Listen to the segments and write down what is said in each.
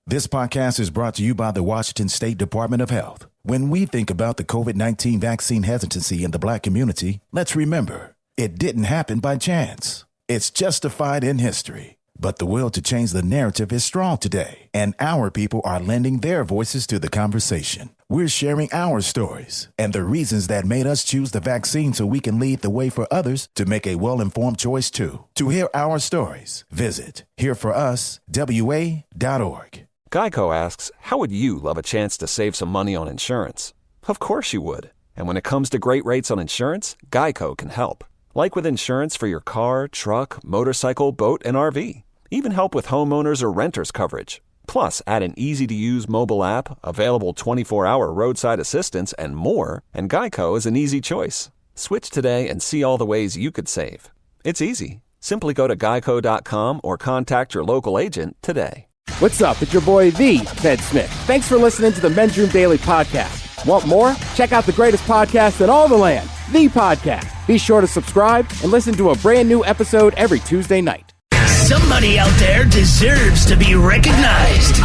This podcast is brought to you by the Washington State Department of Health. When we think about the COVID-19 vaccine hesitancy in the Black community, let's remember, it didn't happen by chance. It's justified in history. But the will to change the narrative is strong today, and our people are lending their voices to the conversation. We're sharing our stories and the reasons that made us choose the vaccine so we can lead the way for others to make a well-informed choice too. To hear our stories, visit hereforuswa.org. Geico asks, how would you love a chance to save some money on insurance? Of course you would. And when it comes to great rates on insurance, Geico can help. Like with insurance for your car, truck, motorcycle, boat, and RV. Even help with homeowners or renters coverage. Plus, add an easy-to-use mobile app, available 24-hour roadside assistance, and more, and Geico is an easy choice. Switch today and see all the ways you could save. It's easy. Simply go to geico.com or contact your local agent today. What's up? It's your boy, the Ted Smith. Thanks for listening to the Men's Room Daily Podcast. Want more? Check out the greatest podcast in all the land, The Podcast. Be sure to subscribe and listen to a brand new episode every Tuesday night. Somebody out there deserves to be recognized.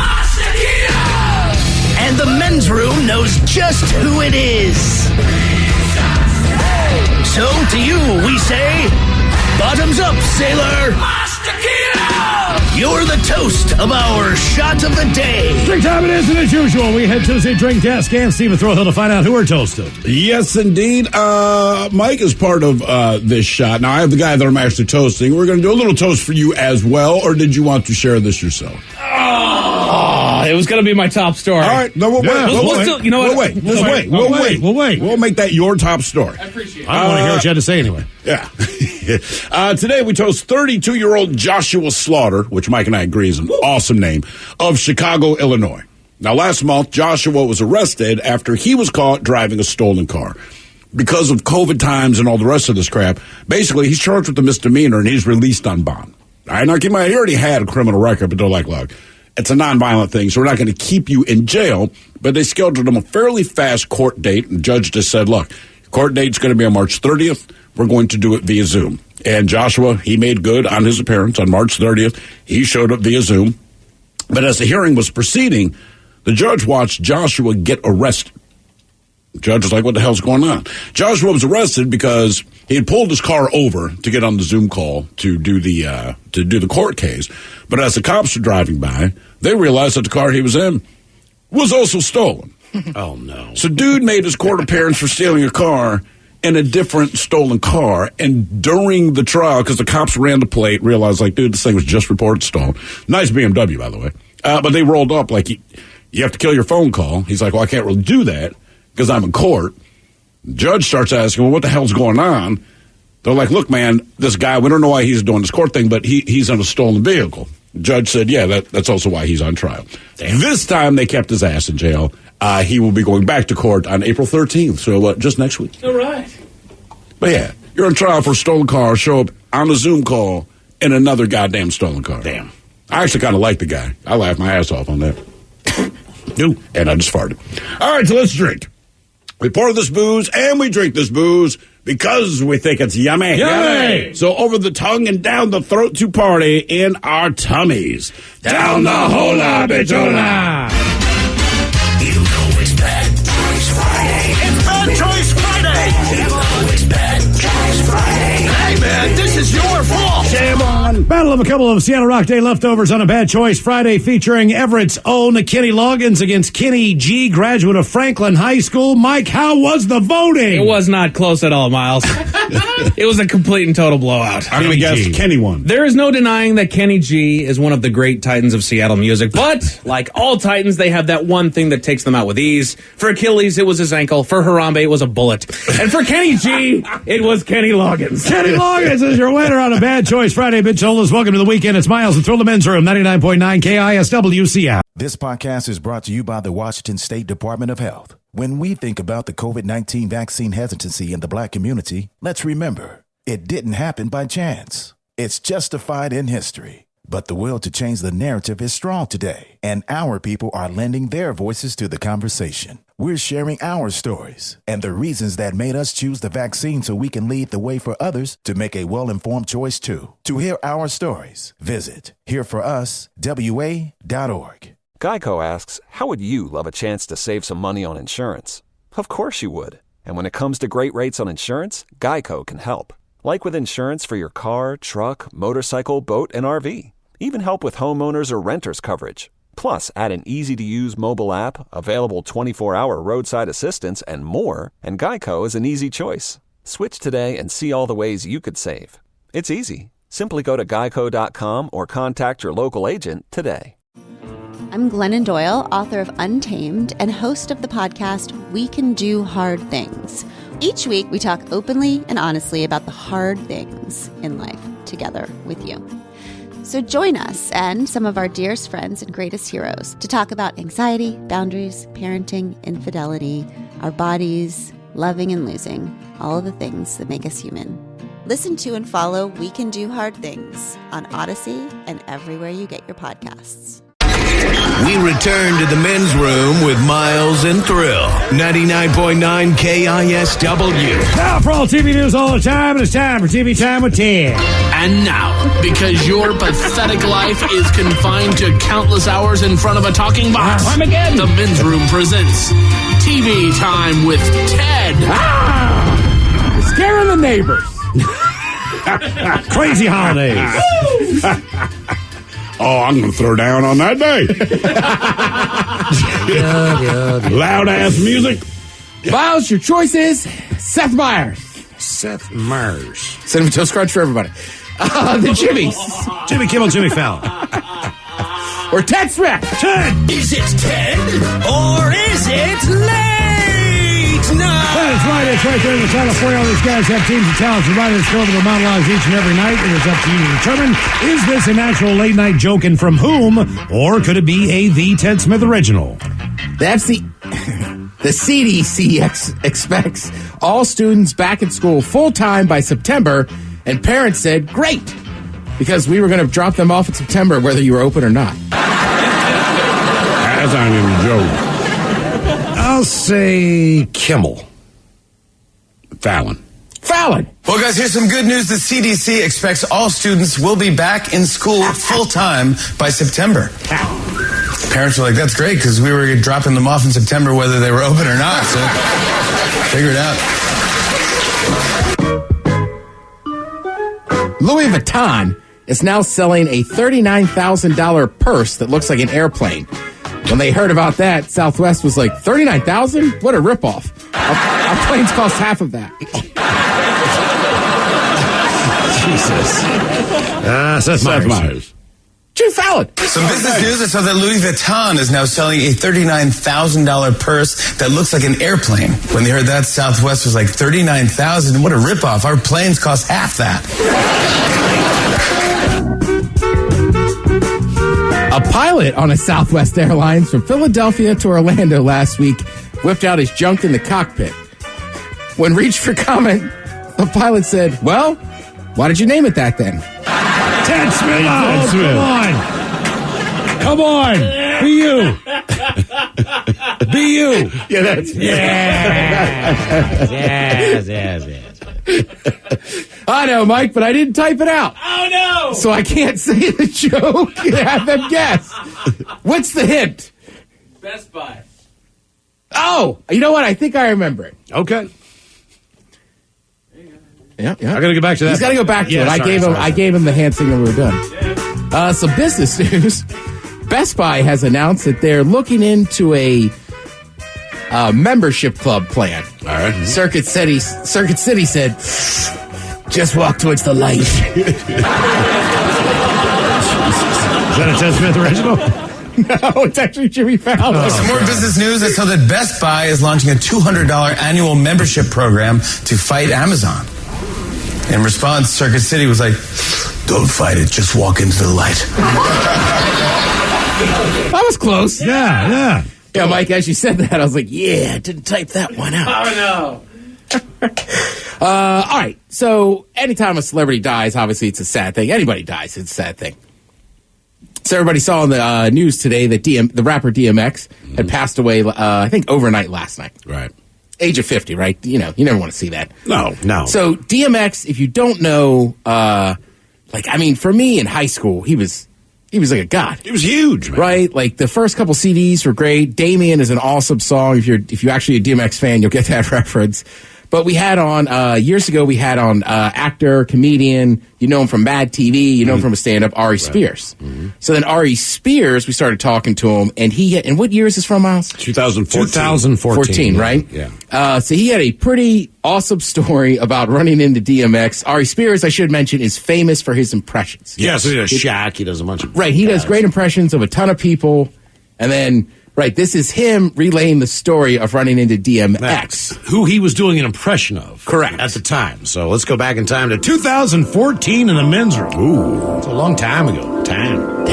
And the Men's Room knows just who it is. So to you, we say, bottoms up, sailor. You're the toast of our shot of the day. Drink time it is, and as usual, we head to the drink desk and Stephen Throwhill to find out who we're toasted. Yes, indeed. Mike is part of this shot. Now, I have the guy that I'm actually toasting. We're going to do a little toast for you as well, or did you want to share this yourself? Oh, it was going to be my top story. All right. No, we'll wait. We'll wait. We'll make that your top story. I appreciate it. I want to hear what you had to say anyway. Yeah. Today we toast 32-year-old Joshua Slaughter, which Mike and I agree is an awesome name, of Chicago, Illinois. Now, last month, Joshua was arrested after he was caught driving a stolen car. Because of COVID times and all the rest of this crap, basically, he's charged with a misdemeanor and he's released on bond. All right, now, keep in mind, he already had a criminal record, but they're like, look, it's a nonviolent thing, so we're not going to keep you in jail. But they scheduled him a fairly fast court date, and the judge just said, look, court date's going to be on March 30th. We're going to do it via Zoom. And Joshua, he made good on his appearance on March 30th. He showed up via Zoom. But as the hearing was proceeding, the judge watched Joshua get arrested. The judge was like, what the hell's going on? Joshua was arrested because he had pulled his car over to get on the Zoom call to do the court case. But as the cops were driving by, they realized that the car he was in was also stolen. Oh, no. So dude made his court appearance for stealing a car in a different stolen car, and during the trial, because the cops ran the plate, realized, like, dude, this thing was just reported stolen. Nice BMW, by the way. But they rolled up, like, you have to kill your phone call. He's like, well, I can't really do that because I'm in court. The judge starts asking, well, what the hell's going on? They're like, look, man, this guy, we don't know why he's doing this court thing, but he's in a stolen vehicle. The judge said, yeah, that's also why he's on trial. Damn. This time, they kept his ass in jail. He will be going back to court on April 13th, so just next week. All right. But yeah, you're on trial for a stolen car, show up on a Zoom call in another goddamn stolen car. Damn. I actually kind of like the guy. I laughed my ass off on that. And I just farted. All right, so let's drink. We pour this booze and we drink this booze because we think it's yummy. Yummy! So over the tongue and down the throat to party in our tummies. Down the hola, bichola! You know it's Bad Choice Friday. It's Bad Choice Friday. You know it's Bad Choice Friday. Hey, man, this is your fault. Shame on. Battle of a couple of Seattle Rock Day leftovers on a Bad Choice Friday featuring Everett's own Kenny Loggins against Kenny G, graduate of Franklin High School. Mike, how was the voting? It was not close at all, Miles. It was a complete and total blowout. I'm going to guess Kenny won. There is no denying that Kenny G is one of the great titans of Seattle music, but like all titans, they have that one thing that takes them out with ease. For Achilles, it was his ankle. For Harambe, it was a bullet. And for Kenny G, it was Kenny Loggins. Kenny Loggins is your winner on a Bad Choice Friday. Bitch, welcome to the weekend. It's Miles and Thrill the Men's Room, 99.9 KISW Seattle. This podcast is brought to you by the Washington State Department of Health. When we think about the COVID-19 vaccine hesitancy in the Black community, let's remember, it didn't happen by chance. It's justified in history. But the will to change the narrative is strong today, and our people are lending their voices to the conversation. We're sharing our stories and the reasons that made us choose the vaccine so we can lead the way for others to make a well-informed choice too. To hear our stories, visit hereforuswa.org. Geico asks, how would you love a chance to save some money on insurance? Of course you would. And when it comes to great rates on insurance, Geico can help. Like with insurance for your car, truck, motorcycle, boat, and RV. Even help with homeowners or renters coverage. Plus, add an easy-to-use mobile app, available 24-hour roadside assistance, and more, and Geico is an easy choice. Switch today and see all the ways you could save. It's easy. Simply go to geico.com or contact your local agent today. I'm Glennon Doyle, author of Untamed and host of the podcast We Can Do Hard Things. Each week, we talk openly and honestly about the hard things in life together with you. So join us and some of our dearest friends and greatest heroes to talk about anxiety, boundaries, parenting, infidelity, our bodies, loving and losing, all of the things that make us human. Listen to and follow We Can Do Hard Things on Odyssey and everywhere you get your podcasts. We return to the men's room with Miles and Thrill. 99.9 KISW. Now for all TV news all the time, it's time for TV Time with Ted. And now, because your pathetic life is confined to countless hours in front of a talking box, Armageddon. the men's room presents TV Time with Ted. Scaring the neighbors. Crazy holidays. Oh, I'm going to throw down on that day. Loud ass music. Miles, your choice is Seth Meyers. Seth Meyers. Cinnamon Toast Crunch for everybody. The Jimmys. Jimmy Kimmel, Jimmy Fallon. Or Ted Smith. Ted. Is it Ted or is it late night? That's right. It's right there in the title for you. All these guys have teams of talents and writers go over their monologues each and every night. It is up to you to determine, is this an actual late night joke and from whom, or could it be a The Ted Smith original? The CDC expects all students back in school full-time by September, and parents said, great, because we were going to drop them off in September whether you were open or not. That's not even a joke. I'll say Kimmel. Fallon. Well, guys, here's some good news. The CDC expects all students will be back in school full-time by September. Parents were like, that's great, because we were dropping them off in September whether they were open or not, so figure it out. Louis Vuitton is now selling a $39,000 purse that looks like an airplane. When they heard about that, Southwest was like, $39,000? What a ripoff. Our planes cost half of that. Jesus. Seth Meyers. Jim Fallon. Some business news, I saw that Louis Vuitton is now selling a $39,000 purse that looks like an airplane. When they heard that, Southwest was like, $39,000? What a ripoff. Our planes cost half that. A pilot on a Southwest Airlines from Philadelphia to Orlando last week whipped out his junk in the cockpit. When reached for comment, the pilot said, well, why did you name it that then? Ted Smith. Come on. Be you. Be you. Yeah, that's Yes. I know, Mike, but I didn't type it out. Oh, no! So I can't say the joke and have them guess. What's the hint? Best Buy. Oh, you know what? I think I remember it. Okay. Yeah. I got to go back to that. He's got to go back to it. I gave him the hand signal when we were done. Some business news. Best Buy has announced that they're looking into a membership club plan. all right. Circuit City said, just walk towards the light. Is that a Ted Smith original? No, it's actually Jimmy Fallon. Some more business news. I saw that Best Buy is launching a $200 annual membership program to fight Amazon. In response, Circuit City was like, don't fight it, just walk into the light. That was close. Yeah. Yeah, Mike, as you said that, I was like, yeah, I didn't type that one out. Oh, no. All right, so anytime a celebrity dies, obviously it's a sad thing. Anybody dies, it's a sad thing. So everybody saw in the news today that the rapper DMX had passed away, I think, overnight last night. Right. Age of 50, right? You know, you never want to see that. No. So DMX, if you don't know, for me in high school, he was he was like a god. He was huge, man. Right? Like the first couple CDs were great. Damien is an awesome song. If you're actually a DMX fan, you'll get that reference. But we had on, years ago, actor, comedian, you know him from Mad TV, you know him from a stand-up, Ari Spears. Mm-hmm. So then Ari Spears, we started talking to him, and and what year is this from, Miles? 2014. 2014, right? Yeah. So he had a pretty awesome story about running into DMX. Ari Spears, I should mention, is famous for his impressions. Yeah, so he does Shaq, he does a bunch of... Right, he does great impressions of a ton of people, and then... Right, this is him relaying the story of running into DMX. Who he was doing an impression of. Correct. At the time. So let's go back in time to 2014 in the men's room. Ooh. It's a long time ago. Time.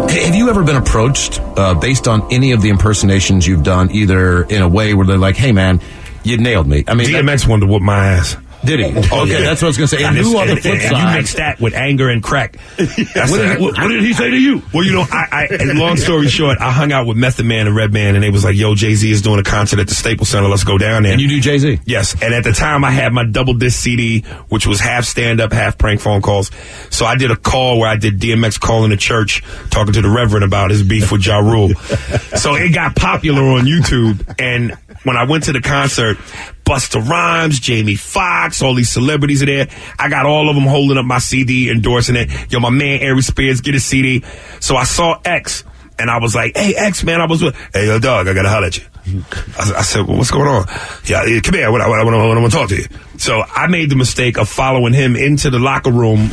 Have you ever been approached based on any of the impersonations you've done, either in a way where they're like, hey, man, you nailed me? I mean, DMX wanted to whoop my ass. Did he? Okay, that's what I was going to say. And who on the flip side? You mix that with anger and crack. What did he say to you? Well, long story short, I hung out with Method Man and Redman, and they was like, yo, Jay-Z is doing a concert at the Staples Center. Let's go down there. And you do Jay-Z? Yes. And at the time, I had my double disc CD, which was half stand-up, half prank phone calls. So I did a call where I did DMX calling the church, talking to the Reverend about his beef with Ja Rule. So it got popular on YouTube, and when I went to the concert, Busta Rhymes, Jamie Foxx, all these celebrities are there. I got all of them holding up my CD, endorsing it. Yo, my man Ari Spears, get a CD. So I saw X, and I was like, hey, X, man, hey, yo, dog, I gotta holler at you. I said, well, what's going on? Yeah, come here, I want to talk to you. So I made the mistake of following him into the locker room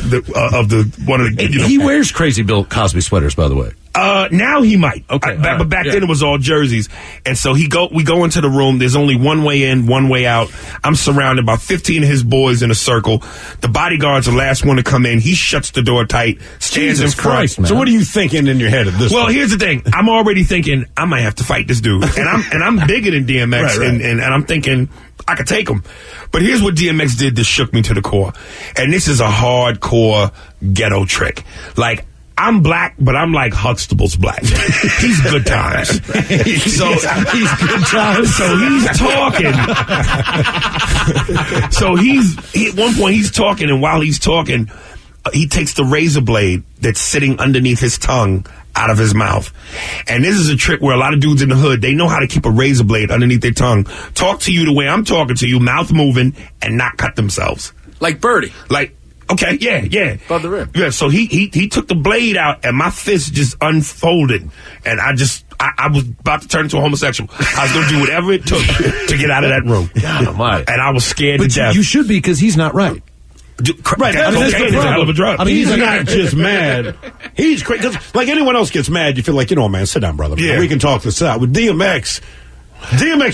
He wears Crazy Bill Cosby sweaters, by the way. Now he might. Okay. But back then it was all jerseys. And so we go into the room. There's only one way in, one way out. I'm surrounded by 15 of his boys in a circle. The bodyguard's the last one to come in. He shuts the door tight, stands in front. Christ, man. So what are you thinking in your head at this point? Well, here's the thing. I'm already thinking I might have to fight this dude. And I'm bigger than DMX. Right. And I'm thinking I could take him. But here's what DMX did that shook me to the core. And this is a hardcore ghetto trick. Like, I'm black, but I'm like Huxtable's black. He's good times. So he's good times. So he's talking. At one point he's talking, and while he's talking, he takes the razor blade that's sitting underneath his tongue out of his mouth. And this is a trick where a lot of dudes in the hood, they know how to keep a razor blade underneath their tongue, talk to you the way I'm talking to you, mouth moving, and not cut themselves. Like Birdie. Okay, yeah. Above the rim. Yeah, so he took the blade out, and my fist just unfolded, and I was about to turn into a homosexual. I was going to do whatever it took to get out of that room. God almighty. And I was scared to death. You should be, because he's not right. Right, that's cocaine is a hell of a drug. I mean, he's not just mad. He's crazy. Like anyone else gets mad, you feel like, man, sit down, brother. Yeah. We can talk this out. With DMX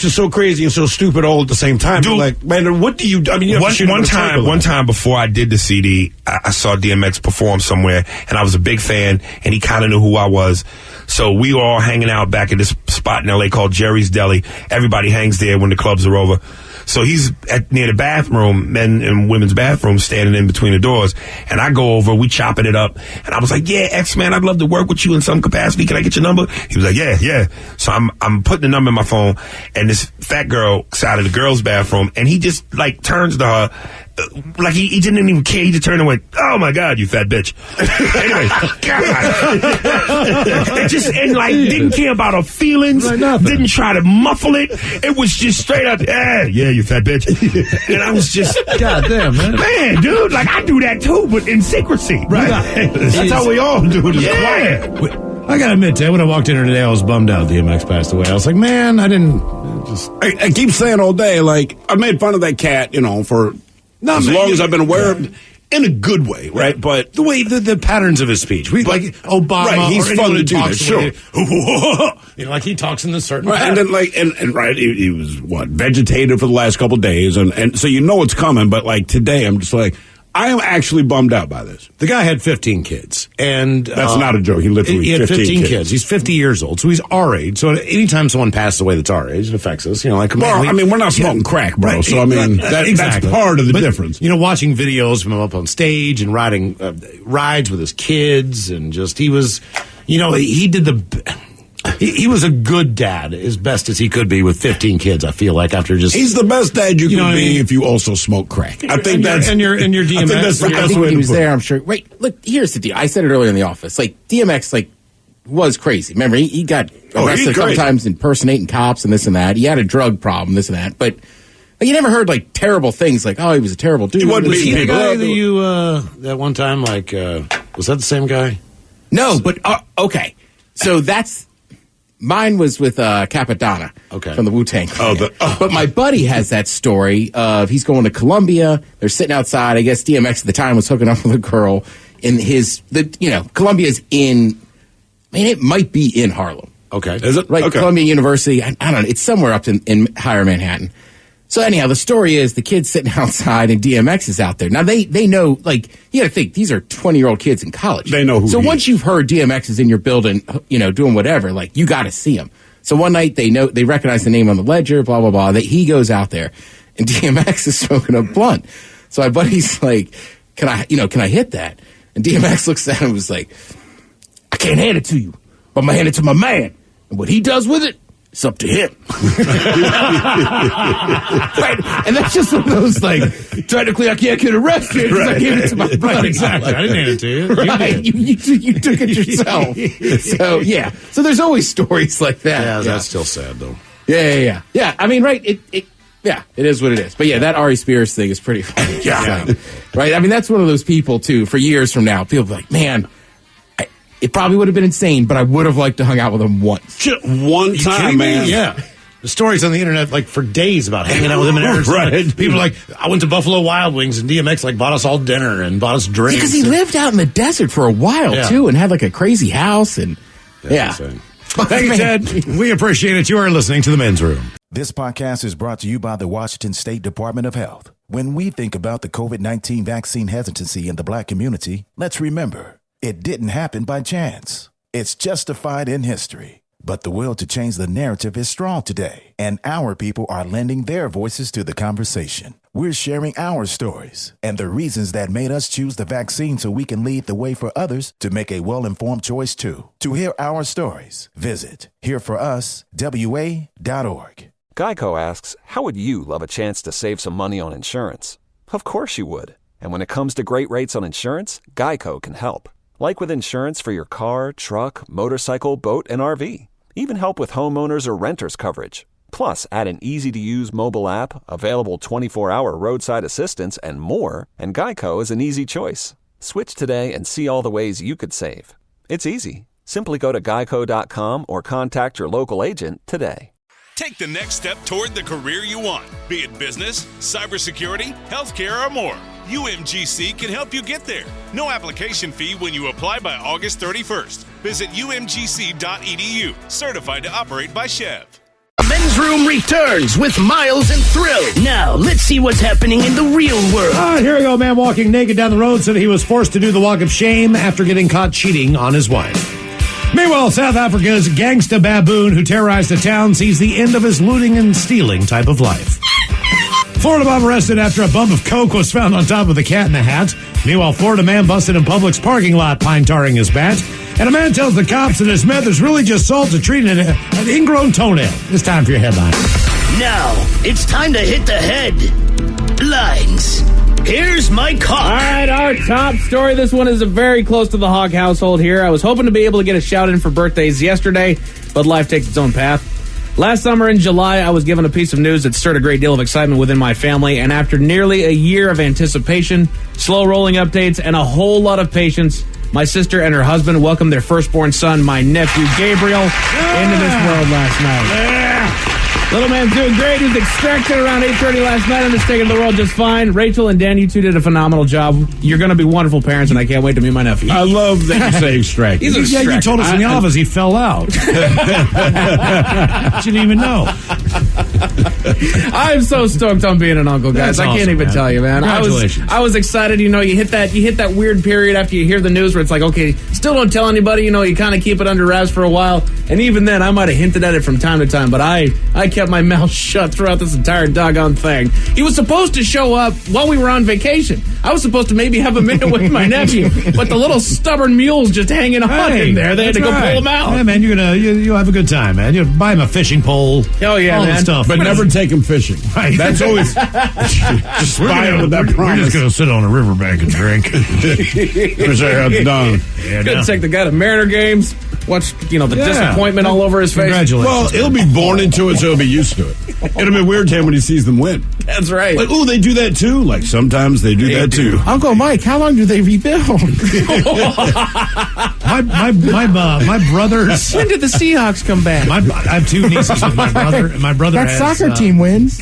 is so crazy and so stupid all at the same time. Dude, like, man, what do you? I mean, you have to shoot one time before I did the CD, I saw DMX perform somewhere, and I was a big fan, and he kind of knew who I was. So we were all hanging out back at this spot in LA called Jerry's Deli. Everybody hangs there when the clubs are over. So he's near the bathroom, men and women's bathrooms, standing in between the doors. And I go over, we chopping it up. And I was like, yeah, X-Man, I'd love to work with you in some capacity. Can I get your number? He was like, yeah. So I'm putting the number in my phone, and this fat girl out of the girls' bathroom, and he just like turns to her, like he didn't even care. He just turned and went, oh my God, you fat bitch. Anyway, God. Didn't care about her feelings, didn't try to muffle it. It was just straight up, yeah, you fat bitch. And I was just, God damn, man, dude, like I do that too, but in secrecy. Right. That's how we all do it. Quiet. I gotta admit, Ted, when I walked in here today, I was bummed out DMX passed away. I was like, man, I I keep saying all day, like, I made fun of that cat, for as long as I've been aware of, in a good way, right? But the way the patterns of his speech, like Obama, right? He's fun to do that, sure. Like he talks in this certain right, and then he was vegetative for the last couple of days, and so it's coming. But like today, I'm just like, I am actually bummed out by this. The guy had 15 kids, and that's not a joke. He literally had 15 kids. He's 50 years old, so he's our age. So anytime someone passes away that's our age, it affects us. We're not smoking crack, bro. Right, so I mean, that's part of the difference. Watching videos of him up on stage and riding rides with his kids, and just he was, he did the. he was a good dad, as best as he could be with 15 kids. I feel like after just he's the best dad you can be if you also smoke crack. I think that's and your DMX. I think that's the best way he to was put there. it. I'm sure. Right. Look, here's the deal. I said it earlier in the office. Like DMX, like was crazy. Remember, he got arrested a couple times impersonating cops and this and that. He had a drug problem, this and that, but. You never heard like terrible things like, oh, he was a terrible dude. Was he the guy that you that one time like was that the same guy? No, but okay. So mine was with Capadonna from the Wu-Tang Clan. But my buddy has that story of he's going to Colombia. They're sitting outside. I guess DMX at the time was hooking up with a girl in Columbia's in. I mean, it might be in Harlem. Okay, is it right? Okay. Columbia University. I don't know. It's somewhere up in higher Manhattan. So anyhow, the story is the kid's sitting outside and DMX is out there. Now they know, like, you got to think these are 20-year-old kids in college. They know who. So once you've heard DMX is in your building, doing whatever, like you got to see him. So one night they recognize the name on the ledger, blah blah blah. That he goes out there and DMX is smoking a blunt. So my buddy's like, "Can I hit that?" And DMX looks at him and was like, "I can't hand it to you, but I'm gonna hand it to my man, and what he does with it." It's up to him. Right. And that's just one of those, like, technically I can't get arrested because I gave it to my buddy. Right, exactly. I didn't hand it to you. Right. You took it yourself. So, yeah. So there's always stories like that. Yeah, that's still sad, though. Yeah. Yeah, I mean, right, it is what it is. But, yeah, that Ari Spears thing is pretty funny. Yeah. So, right? I mean, that's one of those people, too, for years from now. People be like, man, it probably would have been insane, but I would have liked to hung out with him once. Just one time, man. Yeah. The stories on the internet, like, for days about hanging out with him in Arizona. Right. People like, I went to Buffalo Wild Wings, and DMX, like, bought us all dinner and bought us drinks. Because he lived out in the desert for a while, too, and had, like, a crazy house, and, Thank you, Ted. We appreciate it. You are listening to The Men's Room. This podcast is brought to you by the Washington State Department of Health. When we think about the COVID-19 vaccine hesitancy in the Black community, let's remember, it didn't happen by chance. It's justified in history. But the will to change the narrative is strong today, and our people are lending their voices to the conversation. We're sharing our stories and the reasons that made us choose the vaccine so we can lead the way for others to make a well-informed choice too. To hear our stories, visit hereforuswa.org. Geico asks, how would you love a chance to save some money on insurance? Of course you would. And when it comes to great rates on insurance, Geico can help. Like with insurance for your car, truck, motorcycle, boat, and RV. Even help with homeowners or renters coverage. Plus, add an easy-to-use mobile app, available 24-hour roadside assistance, and more, and Geico is an easy choice. Switch today and see all the ways you could save. It's easy. Simply go to geico.com or contact your local agent today. Take the next step toward the career you want, be it business, cybersecurity, healthcare, or more. UMGC can help you get there. No application fee when you apply by August 31st. Visit umgc.edu, certified to operate by Chev. Men's Room returns with Miles and Thrill. Now, let's see what's happening in the real world. All right, here we go. Man walking naked down the road said he was forced to do the walk of shame after getting caught cheating on his wife. Meanwhile, South Africa's gangsta baboon who terrorized a town sees the end of his looting and stealing type of life. Florida mom arrested after a bump of coke was found on top of the Cat in the Hat. Meanwhile, Florida man busted in Publix parking lot pine-tarring his bat. And a man tells the cops that his meth is really just salt to treat an ingrown toenail. It's time for your headline. Now, it's time to hit the headlines. Here's my cock. All right, our top story. This one is very close to the Hog household here. I was hoping to be able to get a shout in for birthdays yesterday, but life takes its own path. Last summer in July, I was given a piece of news that stirred a great deal of excitement within my family, and after nearly a year of anticipation, slow rolling updates, and a whole lot of patience, my sister and her husband welcomed their firstborn son, my nephew Gabriel, into this world last night. Little man's doing great. He was extracted around 8:30 last night and is taking the world just fine. Rachel and Dan, you two did a phenomenal job. You're going to be wonderful parents, and I can't wait to meet my nephew. I love that you say extracted. He's extracted. Yeah, you told us in the office he fell out. Didn't even know. I'm so stoked on being an uncle, guys. That's I can't awesome, even man. tell you, man. Congratulations. I was excited. You hit that weird period after you hear the news where it's like, okay, still don't tell anybody. You kind of keep it under wraps for a while. And even then, I might have hinted at it from time to time, but I kept my mouth shut throughout this entire doggone thing. He was supposed to show up while we were on vacation. I was supposed to maybe have a minute with my nephew, but the little stubborn mule's just hanging on in there. They had to go pull him out. Yeah, man, you'll have a good time, man. You buy him a fishing pole. Oh yeah, all man. the stuff, But never take him fishing. Right. That's always just spy him with that We're promise. just gonna sit on a riverbank and drink. Finish our heads done. Yeah, Couldn't take the guy to Mariner games. Watch, the disappointment all over his face. Congratulations. Well, he'll be born into it, so he'll be used to it. It'll be weird to him when he sees them win. That's right. Like, oh, they do that too? Like, sometimes they do that too. Uncle Mike, how long do they rebuild? my brothers. When did the Seahawks come back? I have two nieces with my brother. And my brother That has, soccer team wins.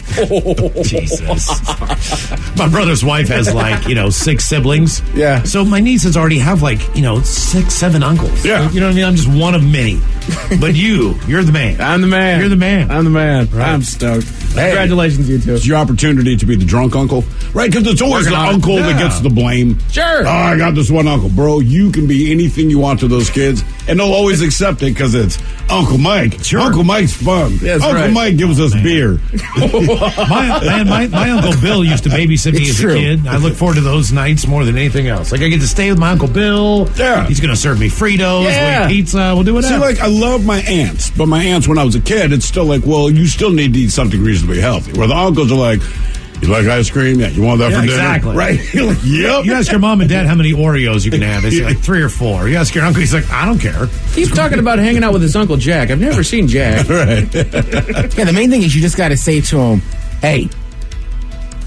Jesus. My brother's wife has 6 siblings. Yeah. So my nieces already have 6, 7 uncles. Yeah. You know what I mean? I'm just one of many. But you're the man. I'm the man. You're the man. I'm the man. Right. I'm stoked. Congratulations, you two. It's your opportunity to be the drunk uncle, right? Because it's always the Working on it. uncle that Yeah. gets the blame. Sure. Oh, I got this one uncle. Bro, you can be anything you want to those kids, and they'll always accept it because it's Uncle Mike. Sure. Uncle Mike's fun. That's Uncle right. Mike gives us beer. My Uncle Bill used to babysit me as a kid. I look forward to those nights more than anything else. I get to stay with my Uncle Bill. Yeah. He's going to serve me Fritos, Yeah. we'll eat pizza, we'll do whatever. See, I love my aunts, but my aunts, when I was a kid, it's still you still need to eat something reasonably healthy. Where the uncles are like, you like ice cream? Yeah, you want that for dinner? Exactly. Right? You're like, yep. You ask your mom and dad how many Oreos you can have. They say 3 or 4. You ask your uncle, he's like, I don't care. He's talking about hanging out with his Uncle Jack. I've never seen Jack. Right. Yeah, the main thing is you just got to say to him, hey,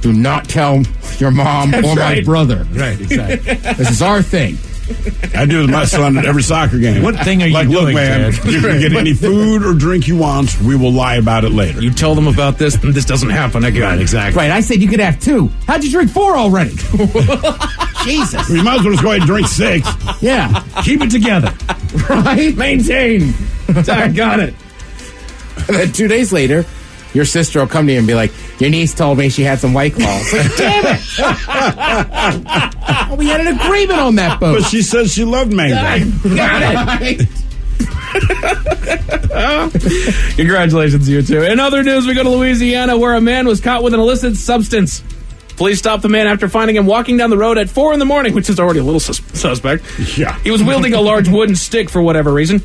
do not tell your mom or my right. brother. Right, exactly. This is our thing. I do with my son at every soccer game. What thing are you look, doing, man, Ted? you can get any food or drink you want. We will lie about it later. You tell them about this, and this doesn't happen again. Right, exactly. Right, I said you could have 2. How'd you drink 4 already? Jesus. You might as well just go ahead and drink 6. Yeah. Keep it together. Right? Maintain. I got it. And then 2 days later, your sister will come to you and be like, your niece told me she had some White Claws. Like, damn it! We had an agreement on that boat. But she says she loved mango. Got it. Congratulations, you two. In other news, we go to Louisiana, where a man was caught with an illicit substance. Police stopped the man after finding him walking down the road at 4 a.m, which is already a little suspect. Yeah. He was wielding a large wooden stick for whatever reason.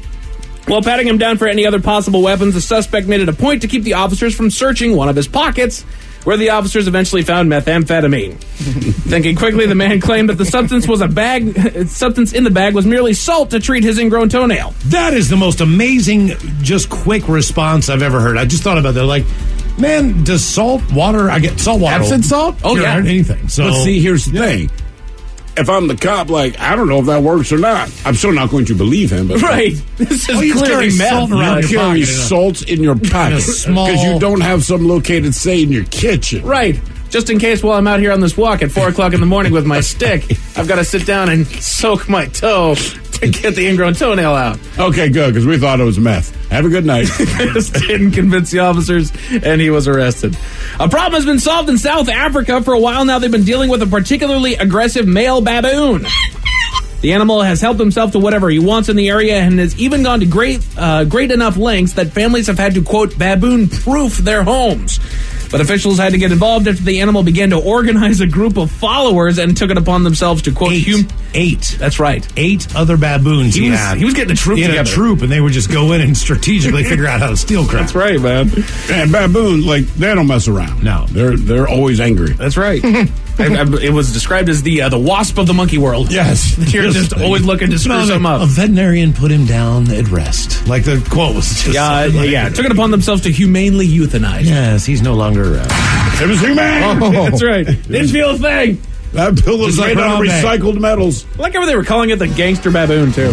While patting him down for any other possible weapons, the suspect made it a point to keep the officers from searching one of his pockets, where the officers eventually found methamphetamine. Thinking quickly, the man claimed that the substance in the bag was merely salt to treat his ingrown toenail. That is the most amazing, just quick response I've ever heard. I just thought about that. Man, does salt water? I get salt water. Epsom salt? Oh, yeah. Anything. So, But see, here's the thing. If I'm the cop, I don't know if that works or not. I'm still not going to believe him. But Right. This is you clearly carry salt meth. around you your carry pocket. salt in your pocket small- because you don't have some located, say, in your kitchen. Right. Just in case while I'm out here on this walk at 4 o'clock in the morning with my stick, I've got to sit down and soak my toe to get the ingrown toenail out. Okay, good, because we thought it was meth. Have a good night. This didn't convince the officers, and he was arrested. A problem has been solved in South Africa. For a while now, they've been dealing with a particularly aggressive male baboon. The animal has helped himself to whatever he wants in the area and has even gone to great enough lengths that families have had to, quote, baboon-proof their homes. But officials had to get involved after the animal began to organize a group of followers and took it upon themselves to, quote, 8. That's right. 8 other baboons he had. He was getting a troop He had together. a troop, and they would just go in and strategically figure out how to steal crap. That's right, man. And baboons, they don't mess around. No. They're always angry. That's right. It was described as the wasp of the monkey world. Yes. You're just always looking to screw something up. A veterinarian put him down at rest. Like the quote was just... Yeah, took it upon themselves to humanely euthanize. Yes, he's no longer around. It was human. That's right. Didn't feel a thing. That pill is made out of recycled metals. I like how they were calling it the gangster baboon, too.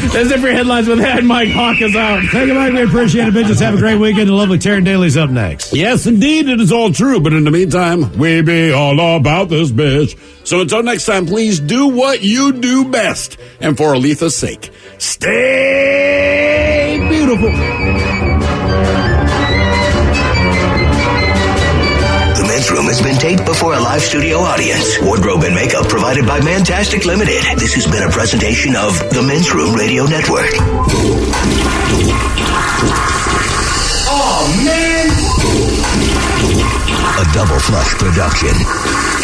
That's it for your headlines with Head Mike Hawk is out. Thank you, Mike. We appreciate it, bitches. Have a great weekend. The lovely Taryn Daly's up next. Yes, indeed, it is all true. But in the meantime, we be all about this bitch. So until next time, please do what you do best. And for Aletha's sake, stay beautiful. has been taped before a live studio audience. Wardrobe and makeup provided by Mantastic Limited. This has been a presentation of the Men's Room Radio Network. Oh, man! A Double Flush production.